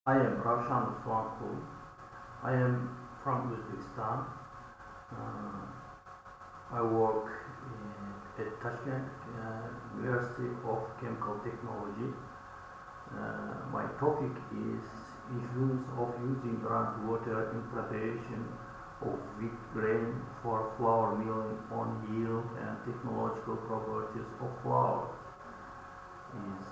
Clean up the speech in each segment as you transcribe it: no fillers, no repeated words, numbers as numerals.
I am Ravshan Suvankulov. I am from Uzbekistan. Uh, I work at Tashkent University of Chemical Technology. My topic is influence of using groundwater in preparation of wheat grain for flour milling on yield and technological properties of flour. Is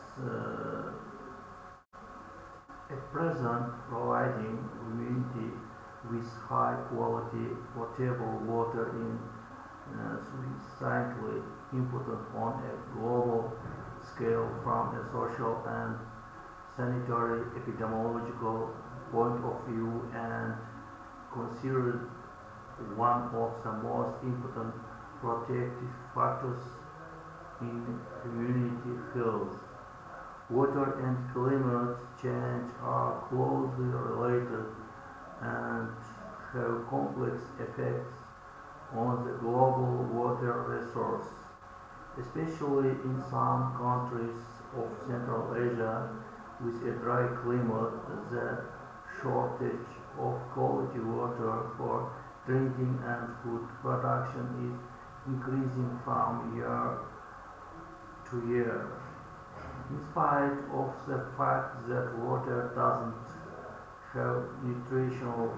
At present, providing community with high quality potable water is sufficiently important on a global scale from a social and sanitary epidemiological point of view and considered one of the most important protective factors in community health. Water and climate change are closely related and have complex effects on the global water resource, especially in some countries of Central Asia with a dry climate. The shortage of quality water for drinking and food production is increasing from year to year. In spite of the fact that water doesn't have nutritional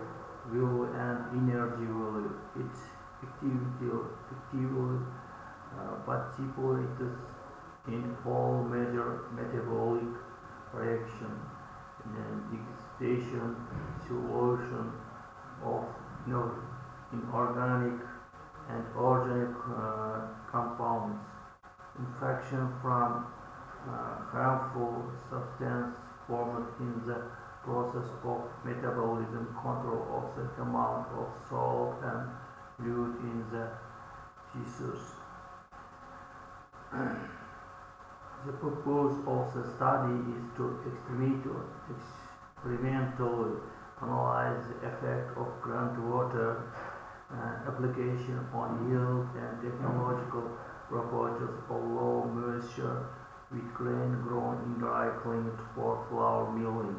value and energy value, it actively participates in all major metabolic reactions, degradation, solution of inorganic and organic compounds, infection from harmful substance formed in the process of metabolism, control of the amount of salt and fluid in the tissues. The purpose of the study is to experimentally analyze the effect of groundwater application on yield and technological properties of low moisture with grain grown in dry climate for flour milling.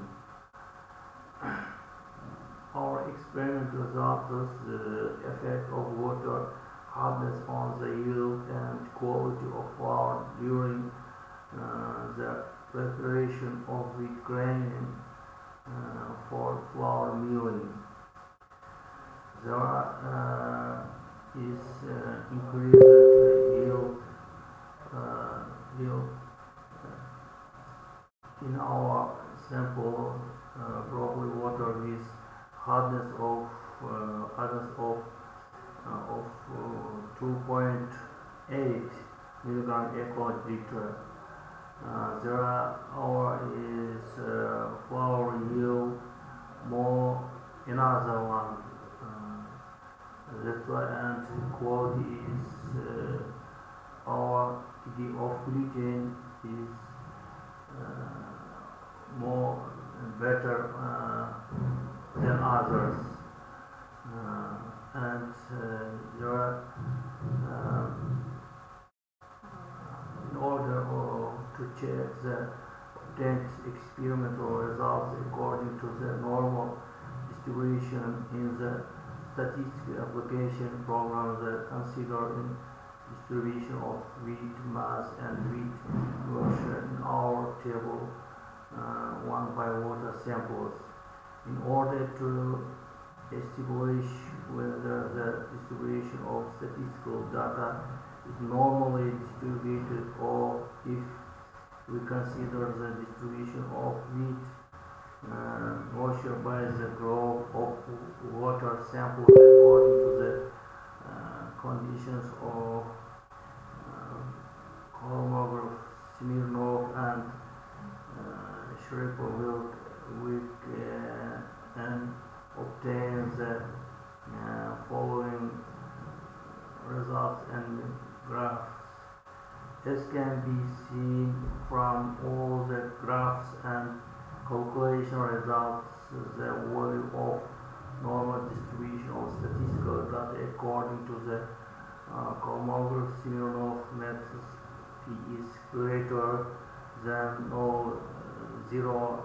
Our experiment results the effect of water hardness on the yield and quality of flour during the preparation of wheat grain for flour milling. There is increased yield in our sample probably water with hardness of 2.8 milligram equal liter. Our flour yield more another one. That's why and quality is our degree of gluten is more better than others, and there are in order to check the obtained experimental results according to the normal distribution in the statistical application program that consider in distribution of wheat mass and wheat moisture in our table 1 by water samples. In order to establish whether the distribution of statistical data is normally distributed or if we consider the distribution of wheat moisture by the growth of water samples according to the conditions of Kolmogorov, Smirnov and Shripovil and obtain the following results and graphs. As can be seen from all the graphs and calculation results, the value of normal distribution of statistical data according to the Kolmogorov-Smirnov methods is greater than 0.0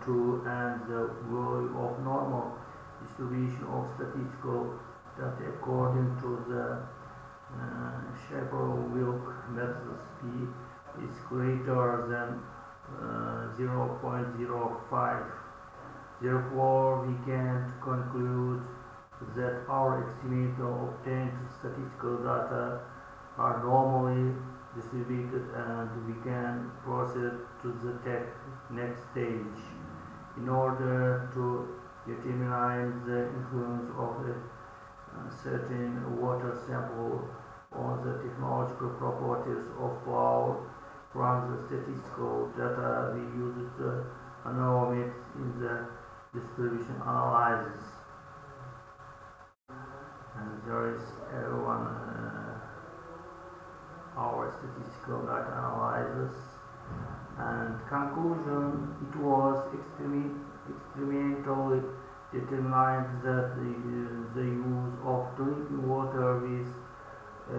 to and the value of normal distribution of statistical data according to the Shaper-Wilk methods P is greater than 0.05. Therefore, we can conclude that our estimate of obtained statistical data are normally distributed, and we can proceed to the next stage. In order to determine the influence of a certain water sample on the technological properties of flow from the statistical data, we used the anomalies in the distribution analysis. And there is our statistical data analysis and conclusion. It was experimentally determined that the use of drinking water with a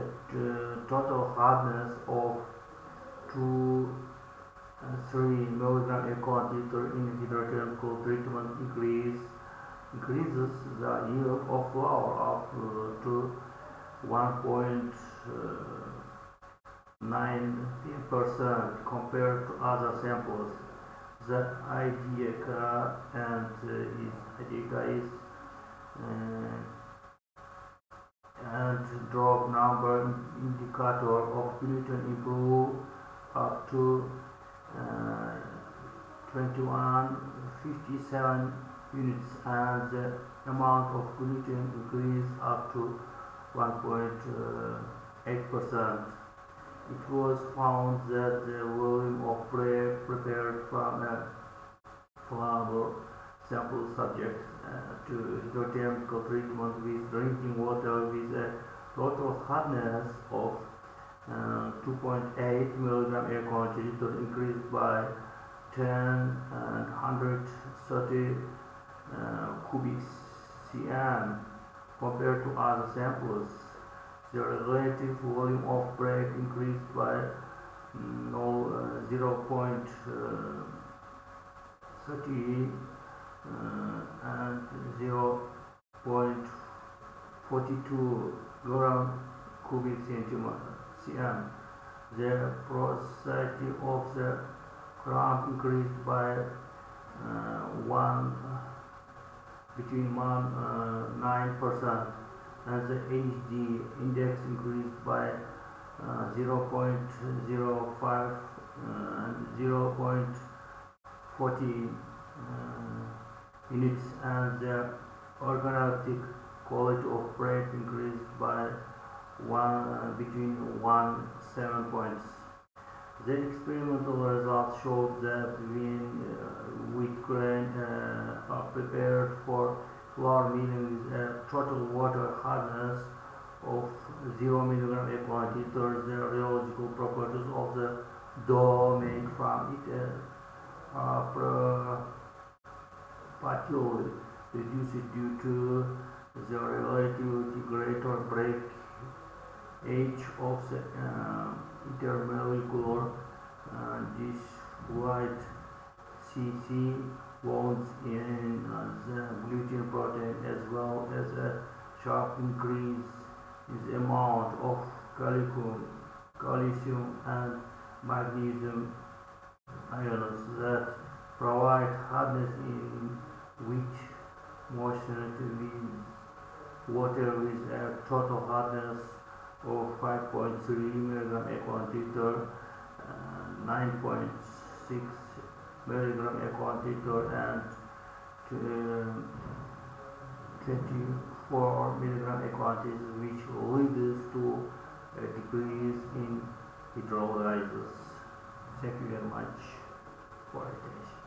total hardness of 2-3 milligram per quantity in hydrochemical treatment increases the yield of flour up to 1.9% compared to other samples. The idea is and drop number indicator of gluten improve up to 2157 units, and the amount of gluten increase up to 1.8%. It was found that the volume of bread prepared from a flour sample subject to hydrochemical treatment with drinking water with a total hardness of 2.8 milligram per quantity increased by 130 cubic cm compared to other samples. The relative volume of bread increased by 0.30 and 0.42 gram cubic cm. The porosity of the crumb increased by between 9%, and the HD index increased by 0.05 and 0.40 units, and the organoleptic quality of bread increased by between 1.7 points. The experimental results showed that when wheat grain are prepared for flour milling with a total water hardness of 0 milligram per quantity, the rheological properties of the dough made from it are partially reduced due to the relatively greater breakage of the intermolecular white CC bonds in the gluten protein, as well as a sharp increase in the amount of calcium and magnesium ions that provide hardness in wheat moistened with water with a total hardness of 5.3 milligram per quantity, 9.6 milligram per quantity, and 24 milligram per quantity, which leads to a decrease in hydrolysis. Thank you very much for attention.